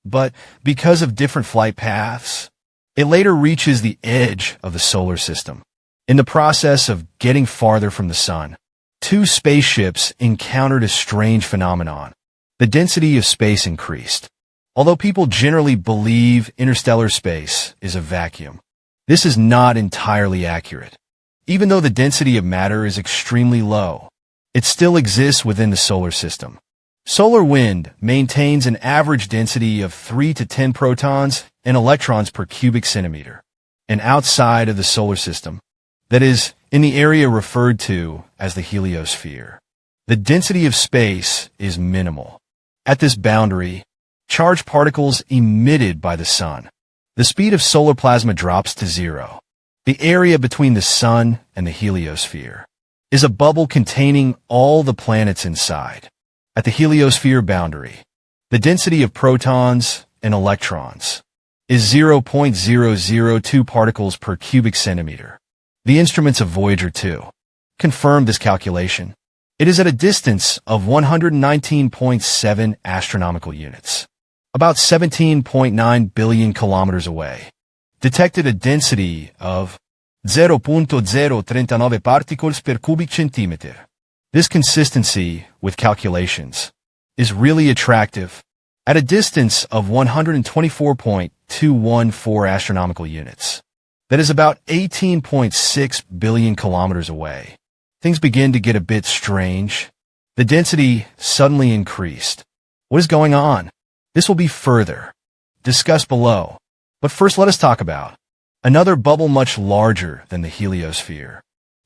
but because of different flight paths, it later reaches the edge of the solar system. In the process of getting farther from the sun, two spaceships encountered a strange phenomenon. The density of space increased. Although people generally believe interstellar space is a vacuum, this is not entirely accurate. Even though the density of matter is extremely low, it still exists within the solar system. Solar wind maintains an average density of 3 to 10 protons and electrons per cubic centimeter. And outside of the solar system, that is, in the area referred to as the heliosphere, the density of space is minimal. At this boundary, charged particles emitted by the sun, the speed of solar plasma drops to zero. The area between the sun and the heliosphere is a bubble containing all the planets inside. At the heliosphere boundary, the density of protons and electrons is 0.002 particles per cubic centimeter. The instruments of Voyager 2 confirmed this calculation. It is at a distance of 119.7 astronomical units, about 17.9 billion kilometers away, detected a density of 0.039 particles per cubic centimeter. This consistency with calculations is really attractive. At a distance of 124.214 astronomical units, that is about 18.6 billion kilometers away, things begin to get a bit strange. The density suddenly increased. What is going on? This will be further discussed below. But first, let us talk about another bubble much larger than the heliosphere.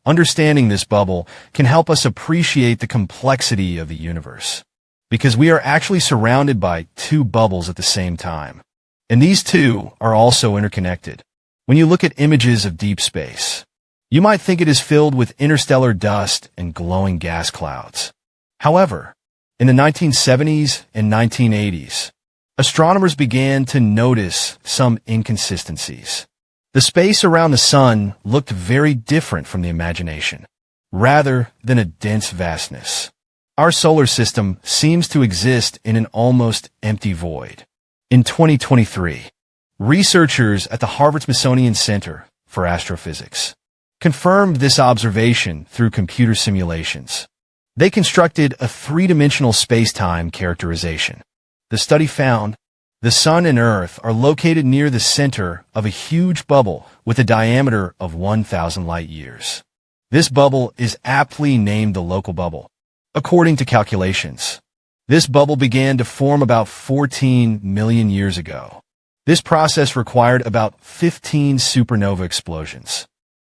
Understanding this bubble can help us appreciate the complexity of the universe, because we are actually surrounded by two bubbles at the same time. And these two are also interconnected. When you look at images of deep space, you might think it is filled with interstellar dust and glowing gas clouds. However, in the 1970s and 1980s, astronomers began to notice some inconsistencies. The space around the sun looked very different from the imagination, rather than a dense vastness. Our solar system seems to exist in an almost empty void. In 2023, researchers at the Harvard-Smithsonian Center for Astrophysics confirmed this observation through computer simulations. They constructed a three-dimensional space-time characterization. The study found the Sun and Earth are located near the center of a huge bubble with a diameter of 1,000 light-years. This bubble is aptly named the local bubble. According to calculations, this bubble began to form about 14 million years ago. This process required about 15 supernova explosions.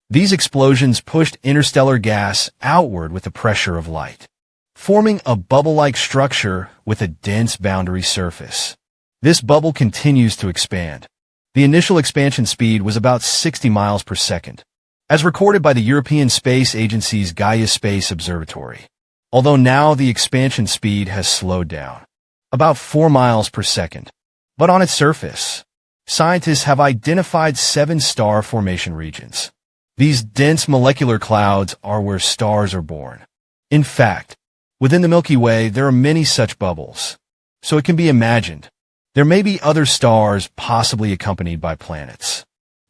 These explosions pushed interstellar gas outward with the pressure of light, forming a bubble-like structure with a dense boundary surface. This bubble continues to expand. The initial expansion speed was about 60 miles per second, as recorded by the European Space Agency's Gaia Space Observatory. Although now the expansion speed has slowed down, about 4 miles per second. But on its surface, scientists have identified 7 star formation regions. These dense molecular clouds are where stars are born. In fact, within the Milky Way, there are many such bubbles. So it can be imagined there may be other stars possibly accompanied by planets,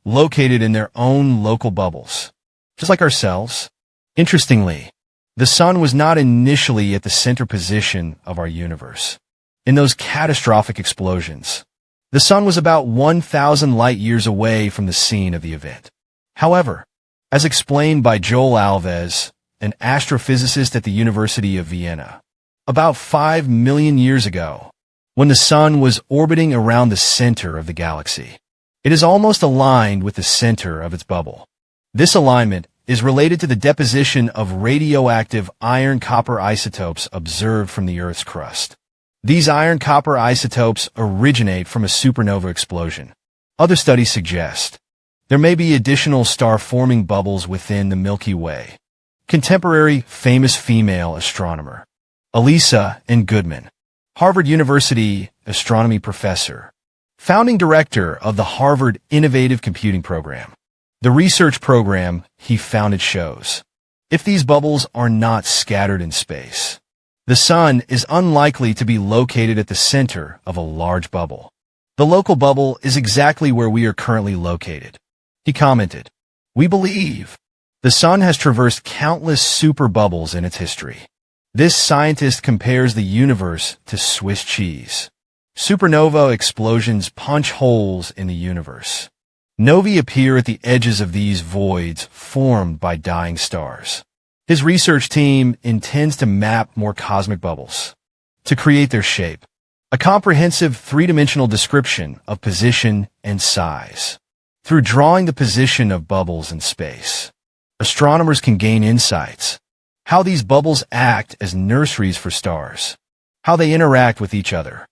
located in their own local bubbles, just like ourselves. Interestingly, the Sun was not initially at the center position of our universe. In those catastrophic explosions, the Sun was about 1,000 light-years away from the scene of the event. However, as explained by Joel Alves, an astrophysicist at the University of Vienna, about 5 million years ago, when the Sun was orbiting around the center of the galaxy, it is almost aligned with the center of its bubble. This alignment is related to the deposition of radioactive iron-copper isotopes observed from the Earth's crust. These iron-copper isotopes originate from a supernova explosion. Other studies suggest there may be additional star-forming bubbles within the Milky Way. Contemporary famous female astronomer Elisa N. Goodman, Harvard University astronomy professor, founding director of the Harvard Innovative Computing Program. The research program he founded shows if these bubbles are not scattered in space, the Sun is unlikely to be located at the center of a large bubble. The local bubble is exactly where we are currently located. He commented, "We believe the sun has traversed countless super bubbles in its history. This scientist compares the universe to Swiss cheese. Supernova explosions punch holes in the universe. Novae appear at the edges of these voids formed by dying stars. His research team intends to map more cosmic bubbles to create their shape, a comprehensive three-dimensional description of position and size. Through drawing the position of bubbles in space, astronomers can gain insights, how these bubbles act as nurseries for stars, how they interact with each other,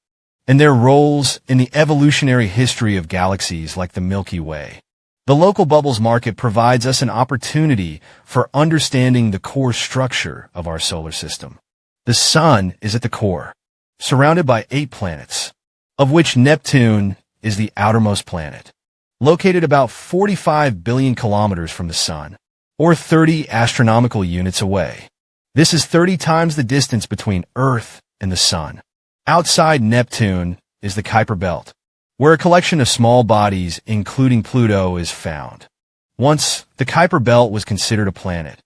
and their roles in the evolutionary history of galaxies like the Milky Way. The local bubbles market provides us an opportunity for understanding the core structure of our solar system. The sun is at the core, surrounded by 8 planets, of which Neptune is the outermost planet, located about 45 billion kilometers from the sun, or 30 astronomical units away. This is 30 times the distance between Earth and the sun. Outside Neptune is the Kuiper Belt, where a collection of small bodies, including Pluto, is found. Once, the Kuiper Belt was considered a planet.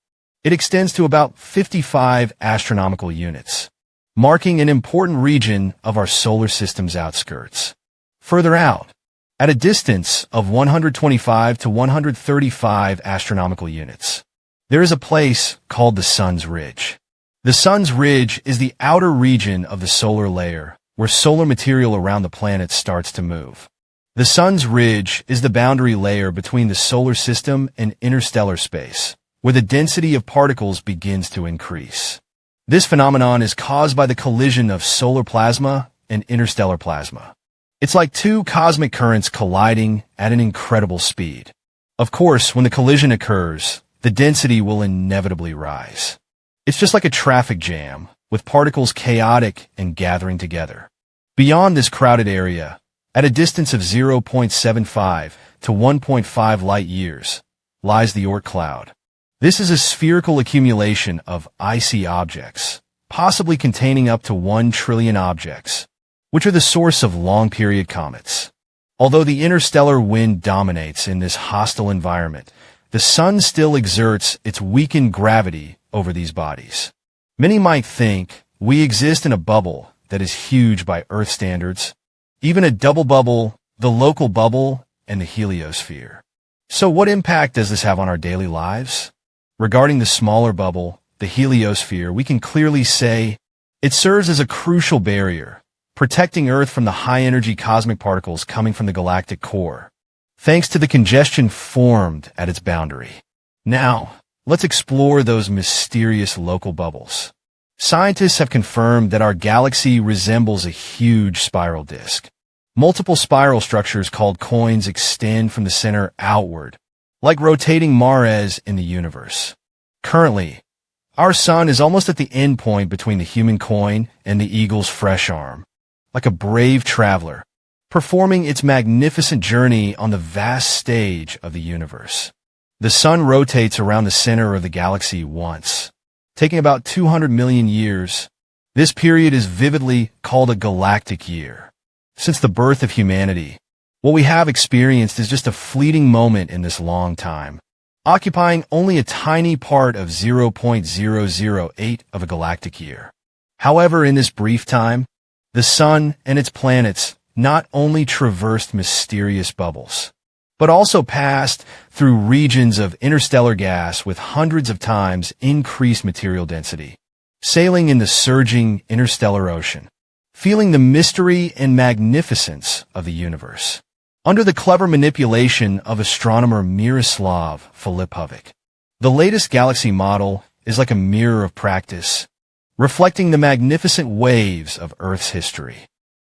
It extends to about 55 astronomical units, marking an important region of our solar system's outskirts. Further out, at a distance of 125 to 135 astronomical units, there is a place called the Sun's Ridge. The Sun's Ridge is the outer region of the solar layer, where solar material around the planet starts to move. The Sun's Ridge is the boundary layer between the solar system and interstellar space, where the density of particles begins to increase. This phenomenon is caused by the collision of solar plasma and interstellar plasma. It's like two cosmic currents colliding at an incredible speed. Of course, when the collision occurs, the density will inevitably rise. It's just like a traffic jam, with particles chaotic and gathering together. Beyond this crowded area, at a distance of 0.75 to 1.5 light years, lies the Oort cloud. This is a spherical accumulation of icy objects, possibly containing up to 1 trillion objects, which are the source of long-period comets. Although the interstellar wind dominates in this hostile environment, the sun still exerts its weakened gravity over these bodies. Many might think we exist in a bubble that is huge by Earth standards, even a double bubble, the local bubble, and the heliosphere. So what impact does this have on our daily lives? Regarding the smaller bubble, the heliosphere, we can clearly say it serves as a crucial barrier, protecting Earth from the high-energy cosmic particles coming from the galactic core, thanks to the congestion formed at its boundary. Now, let's explore those mysterious local bubbles. Scientists have confirmed that our galaxy resembles a huge spiral disk. Multiple spiral structures called coins extend from the center outward, like rotating mares in the universe. Currently, our sun is almost at the end point between the human coin and the eagle's fresh arm, like a brave traveler, performing its magnificent journey on the vast stage of the universe. The sun rotates around the center of the galaxy once, taking about 200 million years. This period is vividly called a galactic year. Since the birth of humanity, what we have experienced is just a fleeting moment in this long time, occupying only a tiny part of 0.008 of a galactic year. However, in this brief time, the sun and its planets not only traversed mysterious bubbles, but also passed through regions of interstellar gas with hundreds of times increased material density, sailing in the surging interstellar ocean, feeling the mystery and magnificence of the universe. Under the clever manipulation of astronomer Miroslav Filipovic, the latest galaxy model is like a mirror of practice, reflecting the magnificent waves of Earth's history.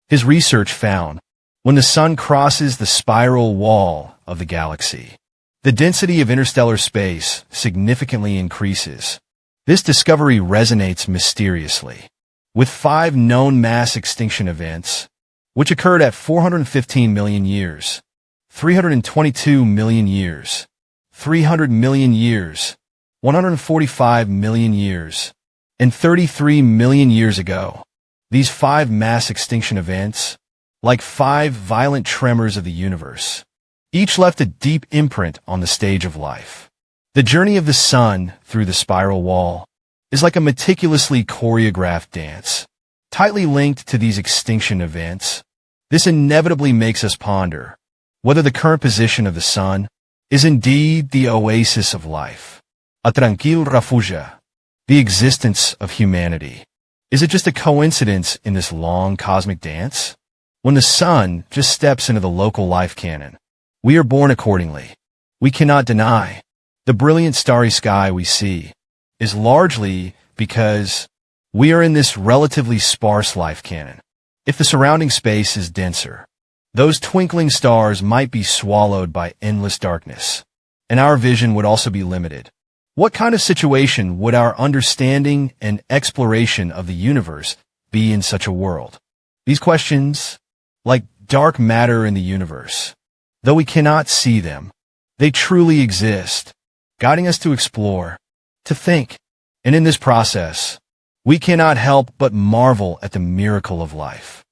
His research found, when the sun crosses the spiral wall of the galaxy, the density of interstellar space significantly increases. This discovery resonates mysteriously with 5 known mass extinction events, which occurred at 415 million years, 322 million years, 300 million years, 145 million years, and 33 million years ago. These 5 mass extinction events like 5 violent tremors of the universe. Each left a deep imprint on the stage of life. The journey of the sun through the spiral wall is like a meticulously choreographed dance, tightly linked to these extinction events. This inevitably makes us ponder whether the current position of the sun is indeed the oasis of life, a tranquil refugio, the existence of humanity. Is it just a coincidence in this long cosmic dance? When the sun just steps into the local life canon, we are born accordingly. We cannot deny the brilliant starry sky we see is largely because we are in this relatively sparse life canon. If the surrounding space is denser, those twinkling stars might be swallowed by endless darkness, and our vision would also be limited. What kind of situation would our understanding and exploration of the universe be in such a world? These questions, like dark matter in the universe, though we cannot see them, they truly exist, guiding us to explore, to think, and in this process, we cannot help but marvel at the miracle of life.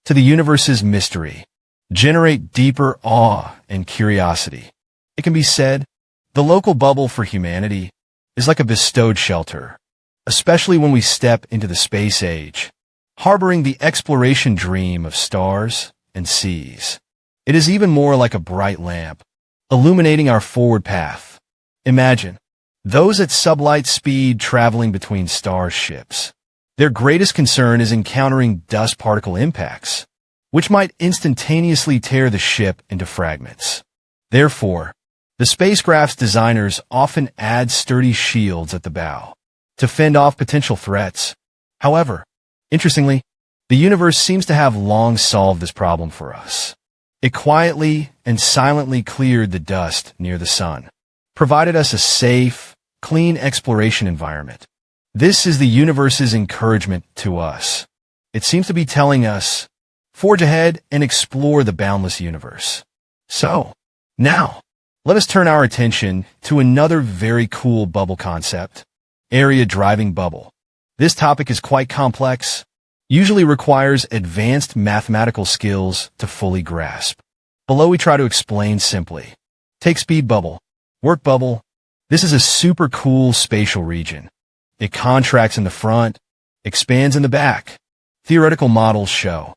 To the universe's mystery, generate deeper awe and curiosity. It can be said, the local bubble for humanity is like a bestowed shelter, especially when we step into the space age, harboring the exploration dream of stars and seas. It is even more like a bright lamp, illuminating our forward path. Imagine those at sublight speed traveling between starships. Their greatest concern is encountering dust particle impacts, which might instantaneously tear the ship into fragments. Therefore, the spacecraft's designers often add sturdy shields at the bow to fend off potential threats. However, interestingly, the universe seems to have long solved this problem for us. It quietly and silently cleared the dust near the sun, provided us a safe, clean exploration environment. This is the universe's encouragement to us. It seems to be telling us, forge ahead and explore the boundless universe. So, now, let us turn our attention to another very cool bubble concept, area driving bubble. This topic is quite complex, usually requires advanced mathematical skills to fully grasp. Below we try to explain simply. Take speed bubble, work bubble. This is a super cool spatial region. It contracts in the front, expands in the back. Theoretical models show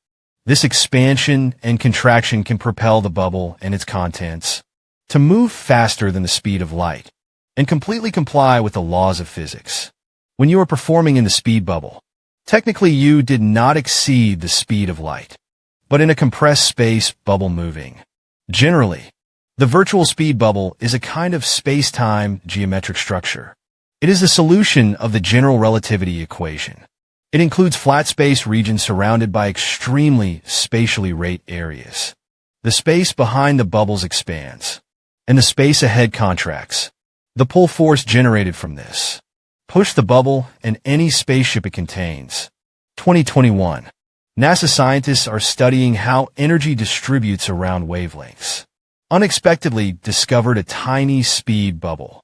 this expansion and contraction can propel the bubble and its contents to move faster than the speed of light and completely comply with the laws of physics. When you are performing in the speed bubble, technically you did not exceed the speed of light, but in a compressed space bubble moving. Generally, the virtual speed bubble is a kind of space-time geometric structure. It is the solution of the general relativity equation. It includes flat space regions surrounded by extremely spatially rate areas. The space behind the bubbles expands, and the space ahead contracts. The pull force generated from this push the bubble and any spaceship it contains. 2021. NASA scientists are studying how energy distributes around wavelengths. Unexpectedly discovered a tiny speed bubble.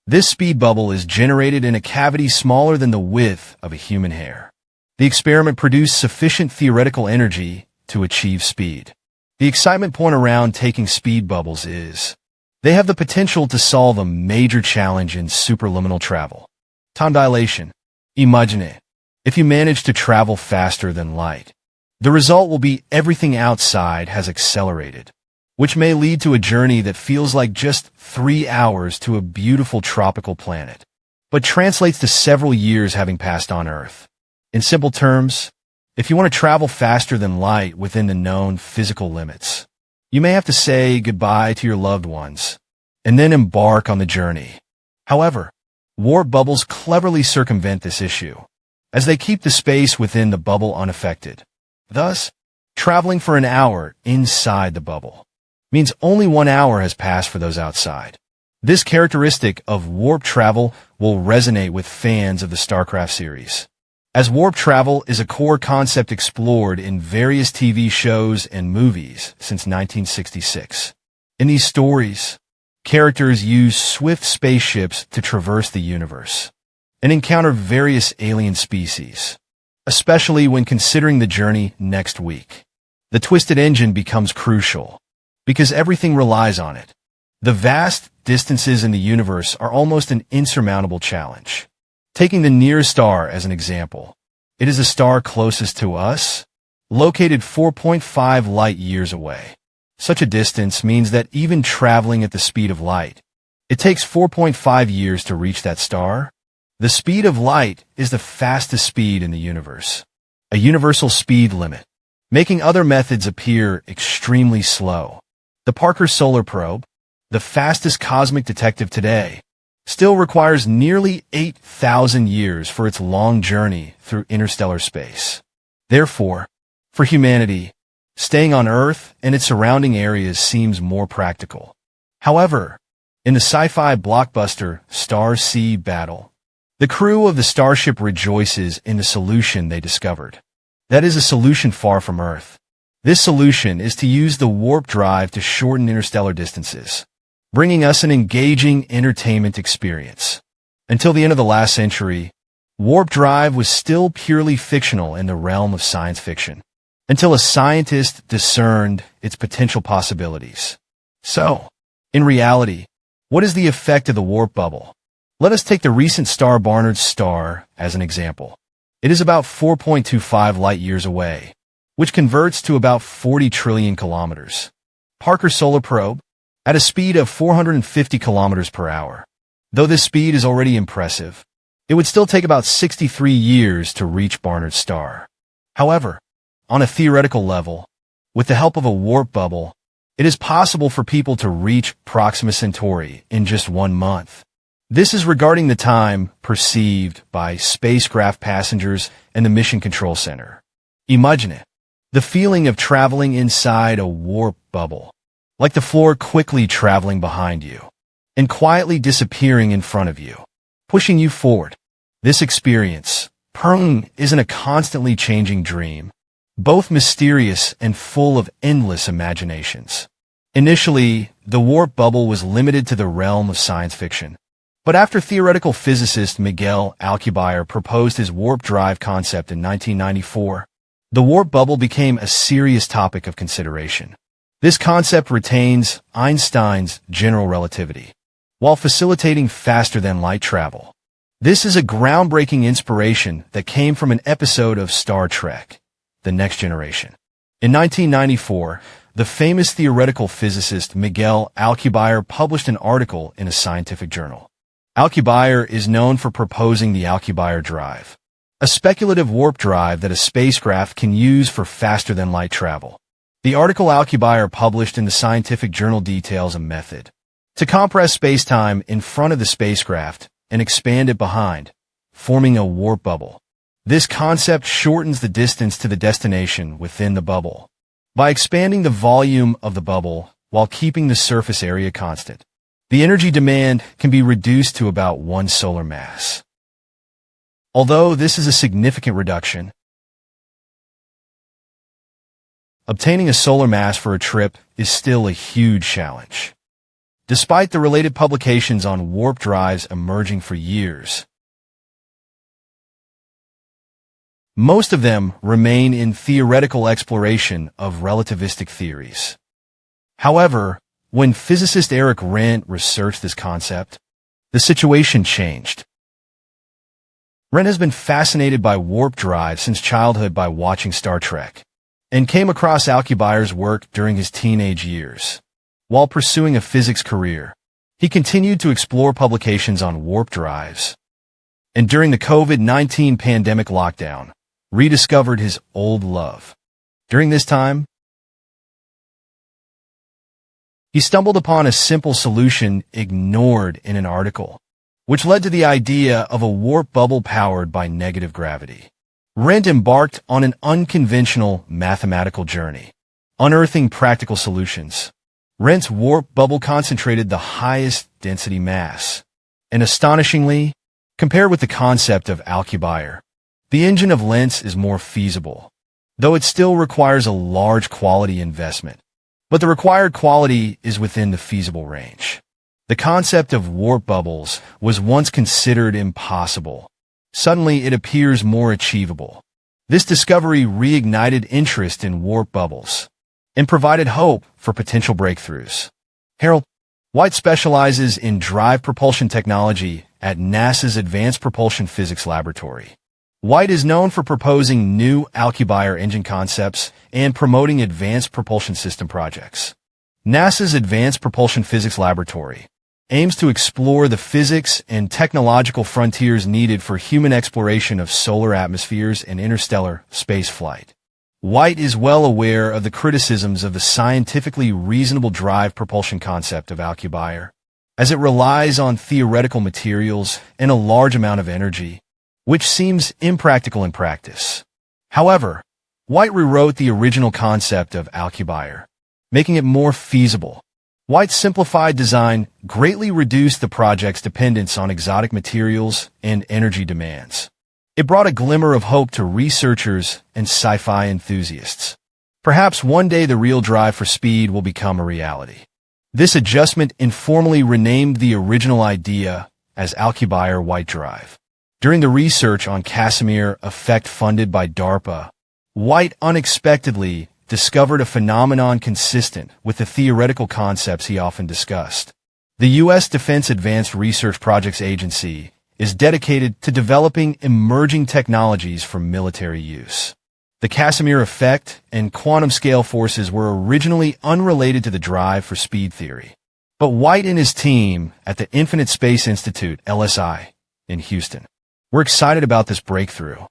This speed bubble is generated in a cavity smaller than the width of a human hair. The experiment produced sufficient theoretical energy to achieve speed. The excitement point around taking speed bubbles is they have the potential to solve a major challenge in superluminal travel. Time dilation. Imagine it. If you manage to travel faster than light, the result will be everything outside has accelerated, which may lead to a journey that feels like just 3 hours to a beautiful tropical planet, but translates to several years having passed on Earth. In simple terms, if you want to travel faster than light within the known physical limits, you may have to say goodbye to your loved ones and then embark on the journey. However, warp bubbles cleverly circumvent this issue, as they keep the space within the bubble unaffected. Thus, traveling for an hour inside the bubble means only 1 hour has passed for those outside. This characteristic of warp travel will resonate with fans of the StarCraft series, as warp travel is a core concept explored in various TV shows and movies since 1966. In these stories, characters use swift spaceships to traverse the universe and encounter various alien species. especially when considering the journey next week. The twisted engine becomes crucial, because everything relies on it. The vast distances in the universe are almost an insurmountable challenge. Taking the nearest star as an example, it is the star closest to us, located 4.5 light-years away. Such a distance means that even traveling at the speed of light, it takes 4.5 years to reach that star. The speed of light is the fastest speed in the universe, a universal speed limit, making other methods appear extremely slow. The Parker Solar Probe, the fastest cosmic detective today, still requires nearly 8,000 years for its long journey through interstellar space. Therefore, for humanity, staying on Earth and its surrounding areas seems more practical. However, in the sci-fi blockbuster Star-Sea Battle, the crew of the starship rejoices in the solution they discovered. That is a solution far from Earth. This solution is to use the warp drive to shorten interstellar distances, bringing us an engaging entertainment experience. Until the end of the last century, warp drive was still purely fictional in the realm of science fiction, until a scientist discerned its potential possibilities. So, in reality, what is the effect of the warp bubble? Let us take the recent star Barnard's star as an example. It is about 4.25 light-years away, which converts to about 40 trillion kilometers. Parker Solar Probe, at a speed of 450 kilometers per hour. Though this speed is already impressive, it would still take about 63 years to reach Barnard's star. However, on a theoretical level, with the help of a warp bubble, it is possible for people to reach Proxima Centauri in just 1 month. This is regarding the time perceived by spacecraft passengers and the Mission Control Center. Imagine it, the feeling of traveling inside a warp bubble, like the floor quickly traveling behind you and quietly disappearing in front of you, pushing you forward. This experience, isn't a constantly changing dream, both mysterious and full of endless imaginations. Initially, the warp bubble was limited to the realm of science fiction. But after theoretical physicist Miguel Alcubierre proposed his warp drive concept in 1994, the warp bubble became a serious topic of consideration. This concept retains Einstein's general relativity, while facilitating faster-than-light travel. This is a groundbreaking inspiration that came from an episode of Star Trek, The Next Generation. In 1994, the famous theoretical physicist Miguel Alcubierre published an article in a scientific journal. Alcubierre is known for proposing the Alcubierre drive, a speculative warp drive that a spacecraft can use for faster-than-light travel. The article Alcubierre published in the scientific journal details a method to compress spacetime in front of the spacecraft and expand it behind, forming a warp bubble. This concept shortens the distance to the destination within the bubble by expanding the volume of the bubble while keeping the surface area constant. The energy demand can be reduced to about 1 solar mass. Although this is a significant reduction, obtaining a solar mass for a trip is still a huge challenge. Despite the related publications on warp drives emerging for years, most of them remain in theoretical exploration of relativistic theories. However, when physicist Eric Rent researched this concept, the situation changed. Rent has been fascinated by warp drive since childhood by watching Star Trek, and came across Alcubierre's work during his teenage years. While pursuing a physics career, he continued to explore publications on warp drives, and during the COVID-19 pandemic lockdown, rediscovered his old love. During this time, he stumbled upon a simple solution ignored in an article, which led to the idea of a warp bubble powered by negative gravity. Rent embarked on an unconventional mathematical journey, unearthing practical solutions. Rent's warp bubble concentrated the highest density mass, and astonishingly, compared with the concept of Alcubierre, the engine of Lens is more feasible, though it still requires a large quality investment. But the required quality is within the feasible range. The concept of warp bubbles was once considered impossible. Suddenly, it appears more achievable. This discovery reignited interest in warp bubbles and provided hope for potential breakthroughs. Harold White specializes in drive propulsion technology at NASA's Advanced Propulsion Physics Laboratory. White is known for proposing new Alcubierre engine concepts and promoting advanced propulsion system projects. NASA's Advanced Propulsion Physics Laboratory aims to explore the physics and technological frontiers needed for human exploration of solar atmospheres and interstellar spaceflight. White is well aware of the criticisms of the scientifically reasonable drive propulsion concept of Alcubierre, as it relies on theoretical materials and a large amount of energy, which seems impractical in practice. However, White rewrote the original concept of Alcubierre, making it more feasible. White's simplified design greatly reduced the project's dependence on exotic materials and energy demands. It brought a glimmer of hope to researchers and sci-fi enthusiasts. Perhaps one day the real drive for speed will become a reality. This adjustment informally renamed the original idea as Alcubierre White Drive. During the research on Casimir effect funded by DARPA, White unexpectedly discovered a phenomenon consistent with the theoretical concepts he often discussed. The U.S. Defense Advanced Research Projects Agency is dedicated to developing emerging technologies for military use. The Casimir effect and quantum scale forces were originally unrelated to the drive for speed theory. But White and his team at the Infinite Space Institute, LSI, in Houston, were excited about this breakthrough.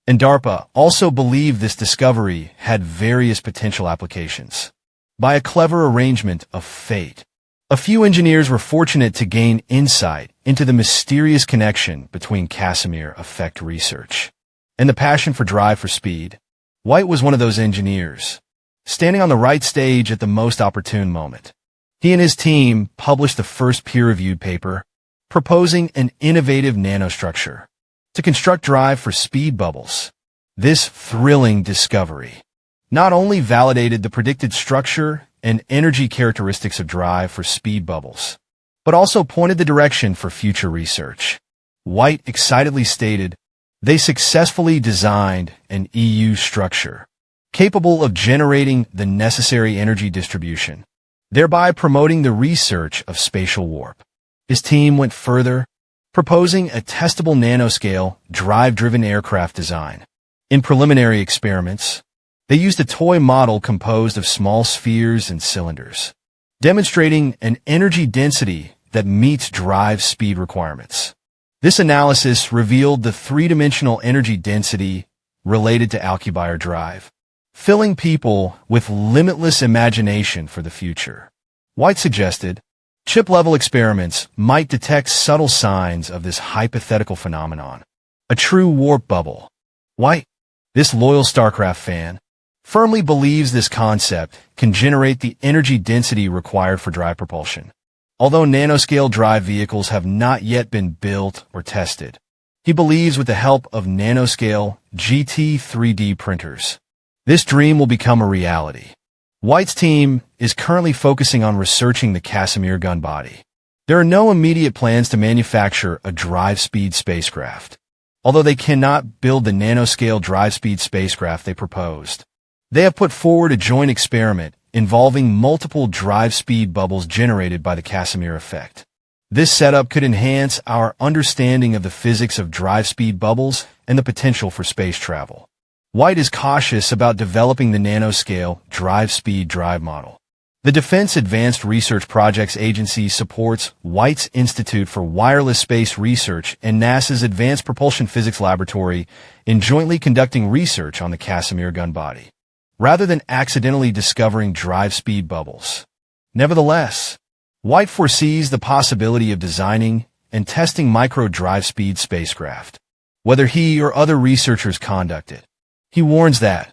And DARPA also believed this discovery had various potential applications. By a clever arrangement of fate, a few engineers were fortunate to gain insight into the mysterious connection between Casimir effect research and the passion for drive for speed. White was one of those engineers, standing on the right stage at the most opportune moment. He and his team published the first peer-reviewed paper proposing an innovative nanostructure to construct drive for speed bubbles. This thrilling discovery not only validated the predicted structure and energy characteristics of drive for speed bubbles, but also pointed the direction for future research. White excitedly stated, "They successfully designed an EU structure capable of generating the necessary energy distribution, thereby promoting the research of spatial warp." His team went further, proposing a testable nanoscale, drive-driven aircraft design. In preliminary experiments, they used a toy model composed of small spheres and cylinders, demonstrating an energy density that meets drive speed requirements. This analysis revealed the three-dimensional energy density related to Alcubierre drive, filling people with limitless imagination for the future. White suggested chip-level experiments might detect subtle signs of this hypothetical phenomenon, a true warp bubble. White, this loyal StarCraft fan, firmly believes this concept can generate the energy density required for drive propulsion. Although nanoscale drive vehicles have not yet been built or tested, he believes with the help of nanoscale GT 3D printers, this dream will become a reality. White's team is currently focusing on researching the Casimir gun body. There are no immediate plans to manufacture a drive-speed spacecraft, although they cannot build the nanoscale drive-speed spacecraft they proposed. They have put forward a joint experiment involving multiple drive speed bubbles generated by the Casimir effect. This setup could enhance our understanding of the physics of drive speed bubbles and the potential for space travel. White is cautious about developing the nanoscale drive speed drive model. The Defense Advanced Research Projects Agency supports White's Institute for Wireless Space Research and NASA's Advanced Propulsion Physics Laboratory in jointly conducting research on the Casimir gun body, rather than accidentally discovering drive speed bubbles. Nevertheless, White foresees the possibility of designing and testing micro-drive speed spacecraft, whether he or other researchers conduct it. He warns that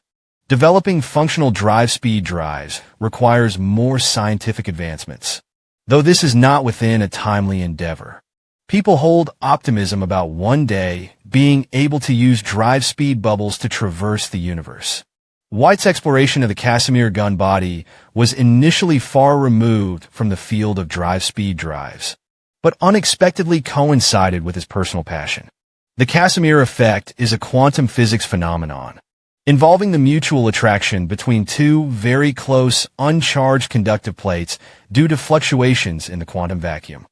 developing functional drive speed drives requires more scientific advancements, though this is not within a timely endeavor. People hold optimism about one day being able to use drive speed bubbles to traverse the universe. White's exploration of the Casimir gun body was initially far removed from the field of drive speed drives, but unexpectedly coincided with his personal passion. The Casimir effect is a quantum physics phenomenon, involving the mutual attraction between two very close, uncharged conductive plates due to fluctuations in the quantum vacuum.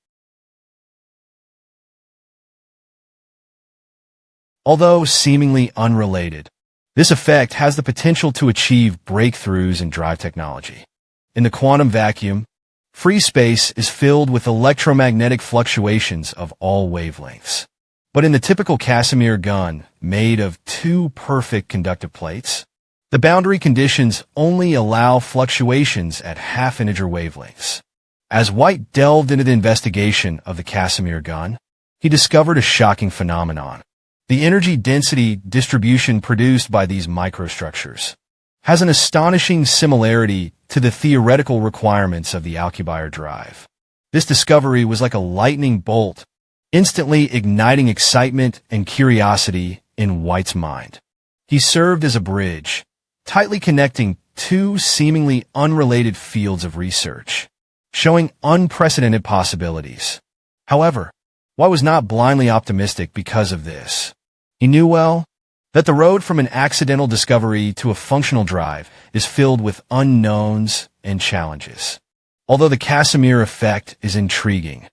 Although seemingly unrelated, this effect has the potential to achieve breakthroughs in drive technology. In the quantum vacuum, free space is filled with electromagnetic fluctuations of all wavelengths. But in the typical Casimir gun, made of two perfect conductive plates, the boundary conditions only allow fluctuations at half-integer wavelengths. As White delved into the investigation of the Casimir gun, he discovered a shocking phenomenon. The energy density distribution produced by these microstructures has an astonishing similarity to the theoretical requirements of the Alcubierre drive. This discovery was like a lightning bolt, instantly igniting excitement and curiosity in White's mind. He served as a bridge, tightly connecting two seemingly unrelated fields of research, showing unprecedented possibilities. However, White was not blindly optimistic because of this. He knew well that the road from an accidental discovery to a functional drive is filled with unknowns and challenges. Although the Casimir effect is intriguing,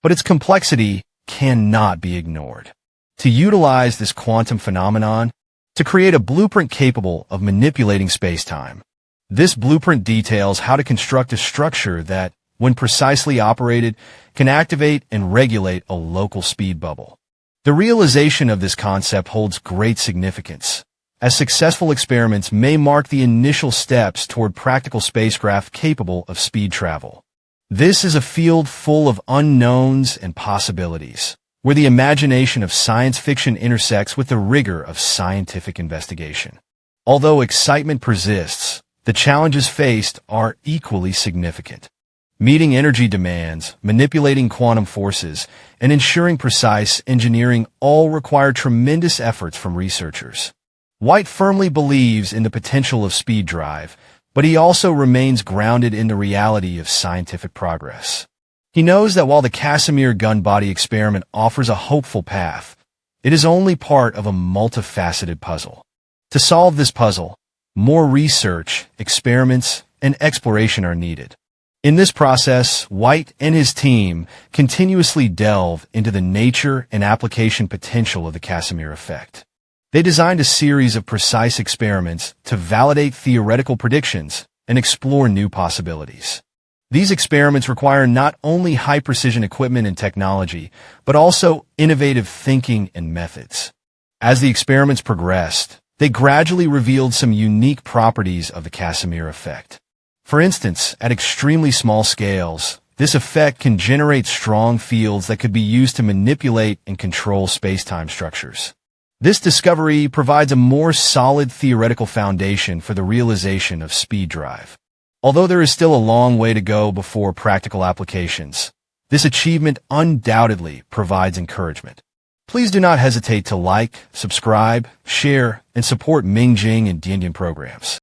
but its complexity cannot be ignored. To utilize this quantum phenomenon to create a blueprint capable of manipulating space-time. This blueprint details how to construct a structure that, when precisely operated, can activate and regulate a local speed bubble. The realization of this concept holds great significance, as successful experiments may mark the initial steps toward practical spacecraft capable of speed travel. This is a field full of unknowns and possibilities, where the imagination of science fiction intersects with the rigor of scientific investigation. Although excitement persists, the challenges faced are equally significant. Meeting energy demands, manipulating quantum forces, and ensuring precise engineering all require tremendous efforts from researchers. White firmly believes in the potential of speed drive, but he also remains grounded in the reality of scientific progress. He knows that while the Casimir gun body experiment offers a hopeful path, it is only part of a multifaceted puzzle. To solve this puzzle, more research, experiments, and exploration are needed. In this process, White and his team continuously delve into the nature and application potential of the Casimir effect. They designed a series of precise experiments to validate theoretical predictions and explore new possibilities. These experiments require not only high-precision equipment and technology, but also innovative thinking and methods. As the experiments progressed, they gradually revealed some unique properties of the Casimir effect. For instance, at extremely small scales, this effect can generate strong fields that could be used to manipulate and control space-time structures. This discovery provides a more solid theoretical foundation for the realization of speed drive. Although there is still a long way to go before practical applications, this achievement undoubtedly provides encouragement. Please do not hesitate to like, subscribe, share, and support Mingjing and Diandian programs.